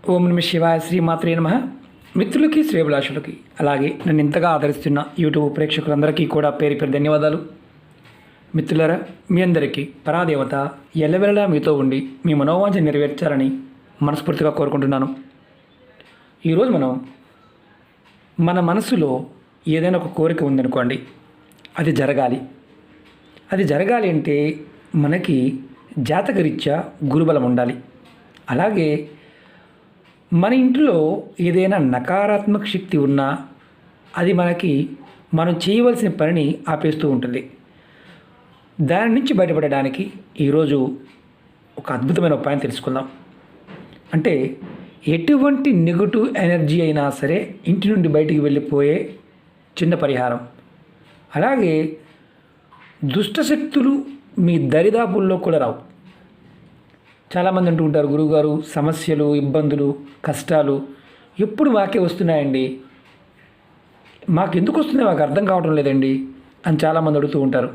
ఓం నమ శివాయ, శ్రీమాత్రే నమః. మిత్రులకి, శ్రేభిలాషులకి, అలాగే నన్ను ఇంతగా ఆదరిస్తున్న యూట్యూబ్ ప్రేక్షకులందరికీ కూడా పేరు పేరు ధన్యవాదాలు. మిత్రులారా, మీ అందరికీ పరాదేవత ఎల్లవెల్లలా మీతో ఉండి మీ మనోవాంఛ నెరవేర్చాలని మనస్ఫూర్తిగా కోరుకుంటున్నాను. ఈరోజు మనం మన మనసులో ఏదైనా ఒక కోరిక ఉందనుకోండి, అది జరగాలి అంటే మనకి జాతకరీత్యా గురుబలం ఉండాలి. అలాగే మన ఇంట్లో ఏదైనా నకారాత్మక శక్తి ఉన్నా అది మనం చేయవలసిన పనిని ఆపేస్తూ ఉంటుంది. దాని నుంచి బయటపడడానికి ఈరోజు ఒక అద్భుతమైన ఉపాయం తెలుసుకుందాం. అంటే ఎటువంటి నెగటివ్ ఎనర్జీ అయినా సరే ఇంటి నుండి బయటికి వెళ్ళిపోయే చిన్న పరిహారం. అలాగే దుష్టశక్తులు మీ దరిదాపుల్లో కూడా రావు. చాలామంది అంటూ ఉంటారు, గురువుగారు సమస్యలు, ఇబ్బందులు, కష్టాలు ఎప్పుడు మాకే వస్తున్నాయండి, మాకు ఎందుకు వస్తున్నాయి మాకు అర్థం కావడం లేదండి అని చాలామంది అడుగుతూ ఉంటారు.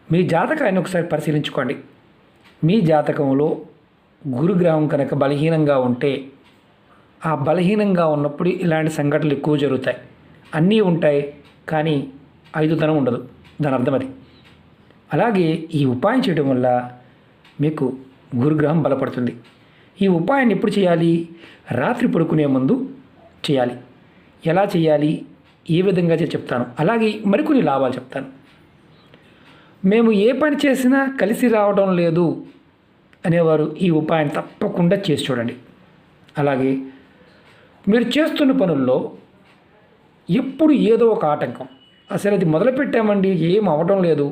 మీ జాతకాన్ని ఒకసారి పరిశీలించుకోండి. మీ జాతకంలో గురుగ్రహం కనుక బలహీనంగా ఉంటే, ఆ బలహీనంగా ఉన్నప్పుడు ఇలాంటి సంఘటనలు ఎక్కువ జరుగుతాయి. అన్నీ ఉంటాయి కానీ ఐదుతనం ఉండదు, దాని అర్థం అది. అలాగే ఈ ఉపాయం చేయడం వల్ల మీకు గురుగ్రహం బలపడుతుంది. ఈ ఉపాయాన్ని ఎప్పుడు చేయాలి? రాత్రి పడుకునే ముందు చేయాలి. ఎలా చేయాలి, ఏ విధంగా చెప్తాను. అలాగే మరికొన్ని లాభాలు చెప్తాను. మేము ఏ పని చేసినా కలిసి రావడం లేదు అనేవారు ఈ ఉపాయాన్ని తప్పకుండా చేసి చూడండి. అలాగే మీరు చేస్తున్న పనుల్లో ఎప్పుడు ఏదో ఒక ఆటంకం, అసలు అది మొదలుపెట్టామండి ఏం అవ్వడం లేదు,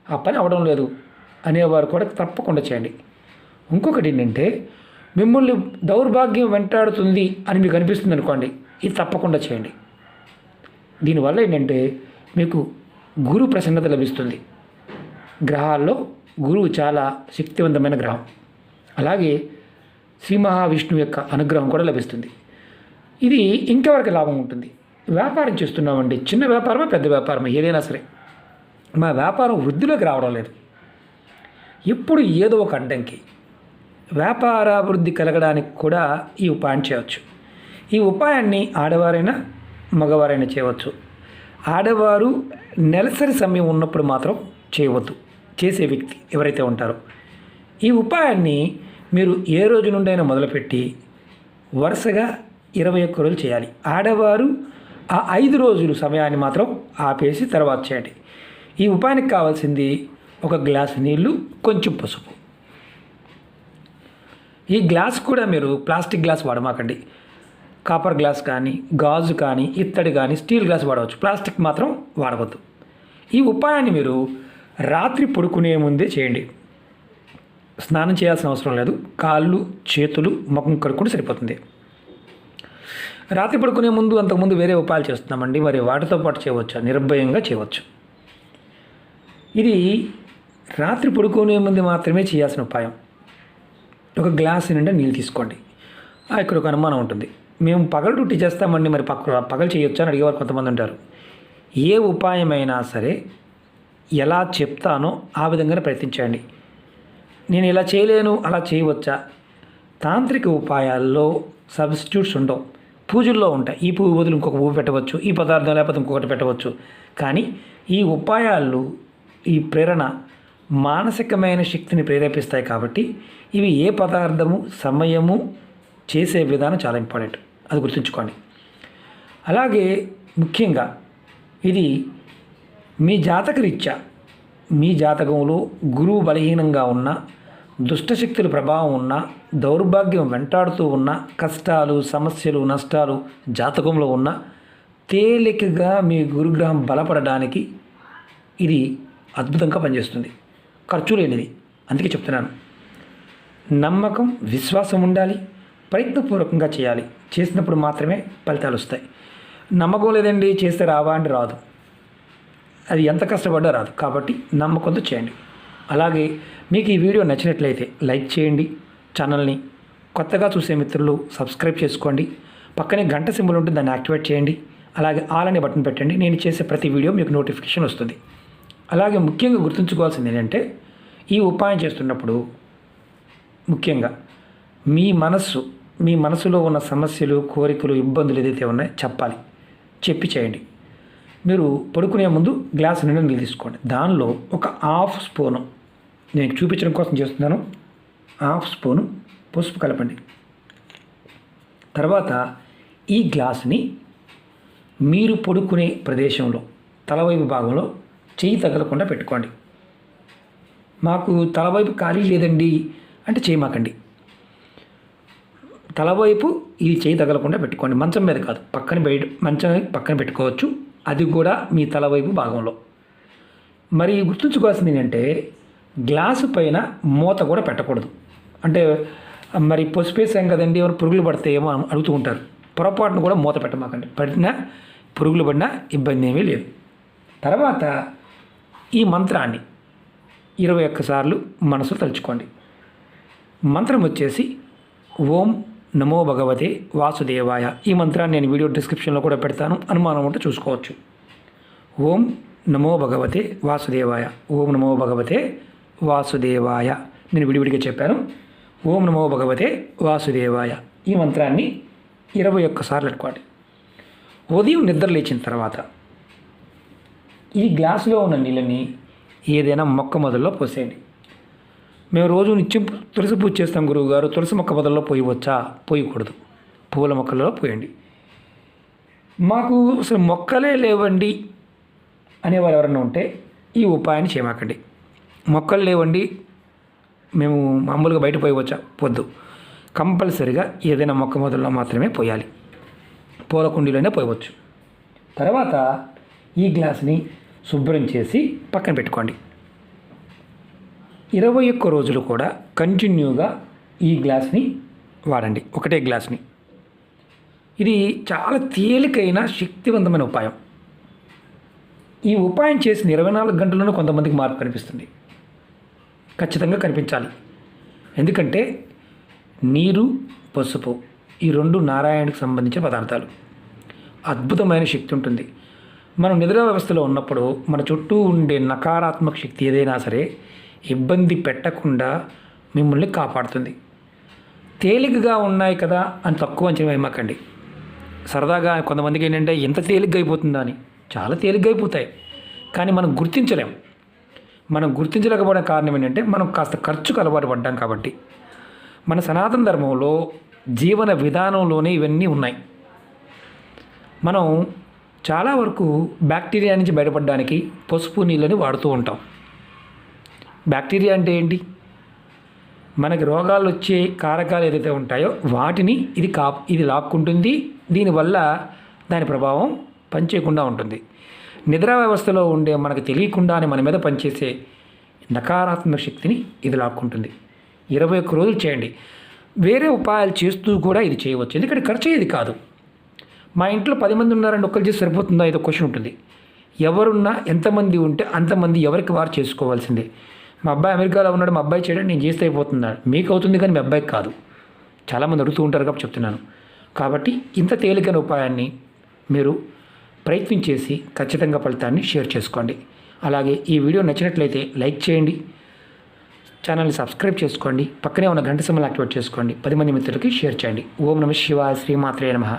ఆ పని అవ్వడం లేదు అనేవారు కూడా తప్పకుండా చేయండి. ఇంకొకటి ఏంటంటే, మిమ్మల్ని దౌర్భాగ్యం వెంటాడుతుంది అని మీకు అనిపిస్తుంది అనుకోండి, ఇది తప్పకుండా చేయండి. దీనివల్ల ఏంటంటే మీకు గురు ప్రసన్నత లభిస్తుంది. గ్రహాల్లో గురువు చాలా శక్తివంతమైన గ్రహం. అలాగే శ్రీ మహావిష్ణువు యొక్క అనుగ్రహం కూడా లభిస్తుంది. ఇది ఇంకెవరికి లాభం ఉంటుంది? వ్యాపారం చేస్తున్నామండి, చిన్న వ్యాపారమా పెద్ద వ్యాపారమా ఏదైనా సరే, మా వ్యాపారం వృద్ధిలోకి రావడం లేదు, ఎప్పుడు ఏదో ఒక అడ్డంకి. వ్యాపారాభివృద్ధి కలగడానికి కూడా ఈ ఉపాయం చేయవచ్చు. ఈ ఉపాయాన్ని ఆడవారైనా మగవారైనా చేయవచ్చు. ఆడవారు నెలసరి సమయం ఉన్నప్పుడు మాత్రం చేయవద్దు. చేసే వ్యక్తి ఎవరైతే ఉంటారో ఈ ఉపాయాన్ని మీరు ఏ రోజు నుండైనా మొదలుపెట్టి వరుసగా 21 రోజులు చేయాలి. ఆడవారు ఆ 5 రోజులు సమయాన్ని మాత్రం ఆపేసి తర్వాత చేయండి. ఈ ఉపాయానికి కావాల్సింది ఒక గ్లాసు నీళ్ళు, కొంచెం పసుపు. ఈ గ్లాస్ కూడా మీరు ప్లాస్టిక్ గ్లాస్ వాడమాకండి. కాపర్ గ్లాస్ కానీ, గాజు కానీ, ఇత్తడి కానీ, స్టీల్ గ్లాస్ వాడవచ్చు. ప్లాస్టిక్ మాత్రం వాడవద్దు. ఈ ఉపాయాన్ని మీరు రాత్రి పడుకునే ముందే చేయండి. స్నానం చేయాల్సిన అవసరం లేదు. కాళ్ళు, చేతులు, ముఖం కడుక్కుంటే సరిపోతుంది. రాత్రి పడుకునే ముందు అంతకుముందు వేరే ఉపాయాలు చేస్తున్నామండి, మరి వాటితో పాటు చేయవచ్చు, నిర్భయంగా చేయవచ్చు. ఇది రాత్రి పడుకునే ముందు మాత్రమే చేయాల్సిన ఉపాయం. ఒక గ్లాసు నిండా నీళ్ళు తీసుకోండి. ఇక్కడ ఒక అనుమానం ఉంటుంది, మేము పగలు డ్యూటీ చేస్తామండి, మరి పగలు చేయొచ్చా అని అడిగేవారు కొంతమంది ఉంటారు. ఏ ఉపాయమైనా సరే ఎలా చెప్తానో ఆ విధంగానే ప్రయత్నించండి. నేను ఇలా చేయలేను, అలా చేయవచ్చా? తాంత్రిక ఉపాయాల్లో సబ్స్టిట్యూట్స్ ఉండవు, పూజల్లో ఉంటాయి. ఈ పువ్వు బదులు ఇంకొక పువ్వు పెట్టవచ్చు, ఈ పదార్థం లేకపోతే ఇంకొకటి పెట్టవచ్చు. కానీ ఈ ఉపాయాలు, ఈ ప్రేరణ మానసికమైన శక్తిని ప్రేరేపిస్తాయి. కాబట్టి ఇవి ఏ పదార్థము, సమయము, చేసే విధానం చాలా ఇంపార్టెంట్, అది గుర్తుంచుకోండి. అలాగే ముఖ్యంగా ఇది మీ జాతకరీత్యా, మీ జాతకంలో గురువు బలహీనంగా ఉన్న, దుష్టశక్తుల ప్రభావం ఉన్న, దౌర్భాగ్యం వెంటాడుతూ ఉన్న, కష్టాలు, సమస్యలు, నష్టాలు జాతకంలో ఉన్న, తేలికగా మీ గురుగ్రహం బలపడడానికి ఇది అద్భుతంగా పనిచేస్తుంది. ఖర్చు లేనిది. అందుకే చెప్తున్నాను, నమ్మకం, విశ్వాసం ఉండాలి, ప్రయత్నపూర్వకంగా చేయాలి. చేసినప్పుడు మాత్రమే ఫలితాలు వస్తాయి. నమ్మకం లేదండి, చేస్తే రావా అంటే రాదు, అది ఎంత కష్టపడ్డా రాదు. కాబట్టి నమ్మకంతో చేయండి. అలాగే మీకు ఈ వీడియో నచ్చినట్లయితే లైక్ చేయండి. ఛానల్ని కొత్తగా చూసే మిత్రులు సబ్స్క్రైబ్ చేసుకోండి. పక్కనే గంట సింబల్ ఉంటుంది, దాన్ని యాక్టివేట్ చేయండి. అలాగే ఆల్ అనే బటన్ పెట్టండి, నేను చేసే ప్రతి వీడియో మీకు నోటిఫికేషన్ వస్తుంది. అలాగే ముఖ్యంగా గుర్తుంచుకోవాల్సింది ఏంటంటే, ఈ ఉపాయం చేస్తున్నప్పుడు ముఖ్యంగా మీ మనస్సు, మీ మనసులో ఉన్న సమస్యలు, కోరికలు, ఇబ్బందులు ఏదైతే ఉన్నాయో చెప్పాలి. చెప్పి చేయండి. మీరు పడుకునే ముందు గ్లాస్ నిండా నీళ్ళు తీసుకోండి. దానిలో ఒక హాఫ్ స్పూను, నేను చూపించడం కోసం చేస్తున్నాను, హాఫ్ స్పూను పసుపు కలపండి. తర్వాత ఈ గ్లాసుని మీరు పడుకునే ప్రదేశంలో తలవైపు భాగంలో చెయ్యి తగలకుండా పెట్టుకోండి. మాకు తలవైపు ఖాళీ లేదండి అంటే చేయమాకండి. తలవైపు ఇది చేయి తగలకుండా పెట్టుకోండి. మంచం మీద కాదు, మంచం పక్కన పెట్టుకోవచ్చు, అది కూడా మీ తలవైపు భాగంలో. మరి గుర్తుంచుకోవాల్సింది ఏంటంటే గ్లాసు పైన మూత కూడా పెట్టకూడదు. అంటే మరి పసుపు వేసాం కదండి, ఎవరు పురుగులు పడతాయేమో అడుగుతూ ఉంటారు. పొరపాటును కూడా మూత పెట్టమాకండి. పడినా పురుగులు పడినా ఇబ్బంది ఏమీ లేదు. తర్వాత ఈ మంత్రాన్ని 21 సార్లు మనసు తలుచుకోండి. మంత్రం వచ్చేసి ఓం నమో భగవతే వాసుదేవాయ. ఈ మంత్రాన్ని నేను వీడియో డిస్క్రిప్షన్లో కూడా పెడతాను, అనుమానం ఉంటే చూసుకోవచ్చు. ఓం నమో భగవతే వాసుదేవాయ, ఓం నమో భగవతే వాసుదేవాయ. నేను విడివిడిగా చెప్పాను. ఓం నమో భగవతే వాసుదేవాయ ఈ మంత్రాన్ని 21 సార్లు పెట్టుకోండి. ఉదయం నిద్ర లేచిన తర్వాత ఈ గ్లాసులో ఉన్న నీళ్ళని ఏదైనా మొక్క మొదల్లో పోసేయండి. మేము రోజు నిత్యం తులసి పూజ చేస్తాం గురువుగారు, తులసి మొక్క మొదల్లో పోయవచ్చా? పోయకూడదు. పూల మొక్కలలో పోయండి. మాకు అసలు మొక్కలే లేవండి అనేవారు ఎవరైనా ఉంటే ఈ ఉపాయాన్ని చేయమాకండి. మొక్కలు లేవండి, మేము మామూలుగా బయట పోయవచ్చా? పొద్దు కంపల్సరిగా ఏదైనా మొక్క మొదల్లో మాత్రమే పోయాలి. పూల కుండీలోనే పోయవచ్చు. తర్వాత ఈ గ్లాస్ని శుభ్రం చేసి పక్కన పెట్టుకోండి. 21 రోజులు కూడా కంటిన్యూగా ఈ గ్లాస్ని వాడండి, ఒకటే గ్లాస్ని. ఇది చాలా తేలికైన శక్తివంతమైన ఉపాయం. ఈ ఉపాయం చేసిన 24 గంటల్లోనే కొంతమందికి మార్పు కనిపిస్తుంది. ఖచ్చితంగా కనిపించాలి. ఎందుకంటే నీరు, పసుపు ఈ 2 నారాయణుడికి సంబంధించిన పదార్థాలు. అద్భుతమైన శక్తి ఉంటుంది. మనం నిద్ర వ్యవస్థలో ఉన్నప్పుడు మన చుట్టూ ఉండే నకారాత్మక శక్తి ఏదైనా సరే ఇబ్బంది పెట్టకుండా మిమ్మల్ని కాపాడుతుంది. తేలికగా ఉన్నాయి కదా అని తక్కువ అంచనా వేయమాకండి. సరదాగా కొంతమందికి ఏంటంటే ఎంత తేలిగ్గా అయిపోతుందా అని. చాలా తేలిగ్గా అయిపోతాయి, కానీ మనం గుర్తించలేం. మనం గుర్తించలేకపోవడం కారణం ఏంటంటే మనం కాస్త ఖర్చుకు అలవాటు పడ్డాం కాబట్టి. మన సనాతన ధర్మంలో జీవన విధానంలోనే ఇవన్నీ ఉన్నాయి. మనం చాలా వరకు బ్యాక్టీరియా నుంచి బయటపడడానికి పసుపు నీళ్ళని వాడుతూ ఉంటాం. బ్యాక్టీరియా అంటే ఏంటి? మనకి రోగాలు వచ్చే కారకాలు ఏదైతే ఉంటాయో వాటిని ఇది లాక్కుంటుంది. దీనివల్ల దాని ప్రభావం పనిచేయకుండా ఉంటుంది. నిద్రా వ్యవస్థలో ఉండే మనకు తెలియకుండానే మన మీద పనిచేసే నకారాత్మక శక్తిని ఇది లాక్కుంటుంది. 21 రోజులు చేయండి. వేరే ఉపాయాలు చేస్తూ కూడా ఇది చేయవచ్చు, ఎందుకంటే ఖర్చు అయ్యేది కాదు. మా ఇంట్లో 10 మంది ఉన్నారండి, ఒక్కరు చేసి సరిపోతుందా? ఏదో క్వశ్చన్ ఉంటుంది. ఎవరున్నా ఎంతమంది ఉంటే అంతమంది ఎవరికి వారు చేసుకోవాల్సిందే. మా అబ్బాయి అమెరికాలో ఉన్నాడు, మా అబ్బాయి చేయడం నేను చేస్తే అయిపోతున్నాడు. మీకు అవుతుంది కానీ మీ అబ్బాయికి కాదు. చాలామంది అడుగుతూ ఉంటారు కాబట్టి చెప్తున్నాను. కాబట్టి ఇంత తేలికైన ఉపాయాన్ని మీరు ప్రయత్నించేసి ఖచ్చితంగా ఫలితాన్ని షేర్ చేసుకోండి. అలాగే ఈ వీడియో నచ్చినట్లయితే లైక్ చేయండి, ఛానల్ని సబ్స్క్రైబ్ చేసుకోండి, పక్కనే ఉన్న గంట సింబల్ యాక్టివేట్ చేసుకోండి, 10 మంది మిత్రులకి షేర్ చేయండి. ఓం నమః శివాయ, శ్రీమాత్రే నమః.